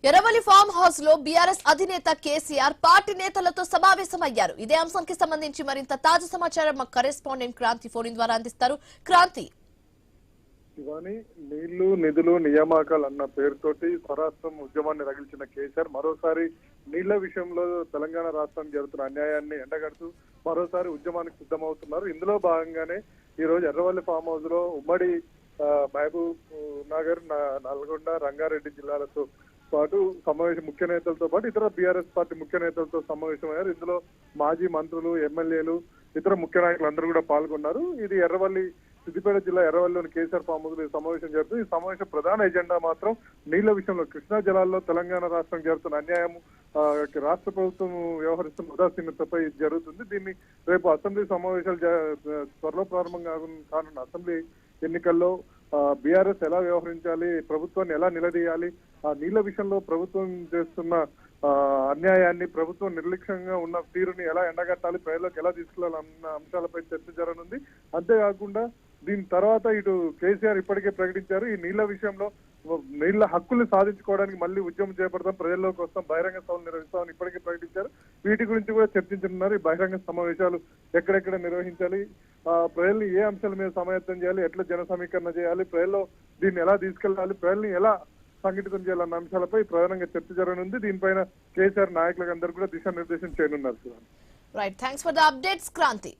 Erravalli farm house లో BRS అధినేత KCR party నేతలతో సమావేశమయ్యారు. ఇదే అంశానికి సంబంధించి మరింత తాజా సమాచారం మా కరెస్పాండెంట్ క్రాంతి ఫోన్ ద్వారా అందిస్తారు. క్రాంతి, శివాని, నీళ్లు నిధులు నియామకాలు అన్న పేరుతోటి స్వరాష్ట్రం ఉద్యమాన్ని రగిల్చిన కేసీఆర్ మరోసారి నీళ్ల విషయంలో తెలంగాణ రాష్ట్రం జరుగుతున్న అన్యాయాన్ని ఎండగడుతూ మరోసారి ఉద్యమానికి సిద్ధమవుతున్నారు. ఇందులో భాగంగానే ఈ రోజు ఎర్రవల్లి ఫామ్ హౌస్ లో ఉమ్మడి మహబూబ్ నగర్, నల్గొండ, రంగారెడ్డి జిల్లాలతో పాటు ముఖ్య నేతలతో పాటు ఇతర బీఆర్ఎస్ పార్టీ ముఖ్య నేతలతో సమావేశమయ్యారు. ఇందులో మాజీ మంత్రులు, ఎమ్మెల్యేలు, ఇతర ముఖ్య నాయకులు అందరూ కూడా పాల్గొన్నారు. ఇది ఎర్రవల్లి, సిద్దిపేట జిల్లా ఎర్రవల్లిలోని కేసీఆర్ ఫామ్ హౌస్ లో సమావేశం జరుగుతుంది. ఈ సమావేశం ప్రధాన ఎజెండా మాత్రం నీళ్ల విషయంలో కృష్ణా జలాల్లో తెలంగాణ రాష్ట్రం జరుగుతున్న అన్యాయం, రాష్ట్ర ప్రభుత్వం వ్యవహరిస్తున్న ఉదాసీనతపై జరుగుతుంది. దీన్ని రేపు అసెంబ్లీ సమావేశాలు త్వరలో ప్రారంభం కానున్న అసెంబ్లీ ఎన్నికల్లో బీఆర్ఎస్ ఎలా వ్యవహరించాలి, ప్రభుత్వాన్ని ఎలా నిలదీయాలి, ఆ నీళ్ల విషయంలో ప్రభుత్వం చేస్తున్న అన్యాయాన్ని, ప్రభుత్వం నిర్లక్ష్యంగా ఉన్న తీరుని ఎలా ఎండగట్టాలి, ప్రజలకు ఎలా తీసుకెళ్లాలన్న అంశాలపై చర్చ జరగనుంది. అంతేకాకుండా దీని తర్వాత ఇటు కేసీఆర్ ఇప్పటికే ప్రకటించారు, ఈ నీళ్ల విషయంలో నీళ్ల హక్కులు సాధించుకోవడానికి మళ్ళీ ఉద్యమం చేపడతాం, ప్రజల్లోకి వస్తాం, బహిరంగ సభలు నిర్వహిస్తామని ఇప్పటికే ప్రకటించారు. వీటి గురించి కూడా చర్చించనున్నారు. ఈ బహిరంగ సమావేశాలు ఎక్కడెక్కడ నిర్వహించాలి, ప్రజల్ని ఏ అంశాల మీద సమాయత్తం చేయాలి, ఎట్లా జన సమీకరణ చేయాలి, ప్రజల్లో దీన్ని ఎలా తీసుకెళ్లాలి, ప్రజల్ని ఎలా సంఘటితం చేయాలన్న అంశాలపై ప్రధానంగా చర్చ జరగనుంది. దీనిపైన కేసీఆర్ నాయకులకు అందరూ కూడా దిశానిర్దేశం చేయనున్నారు. Right, thanks for the updates Kranti.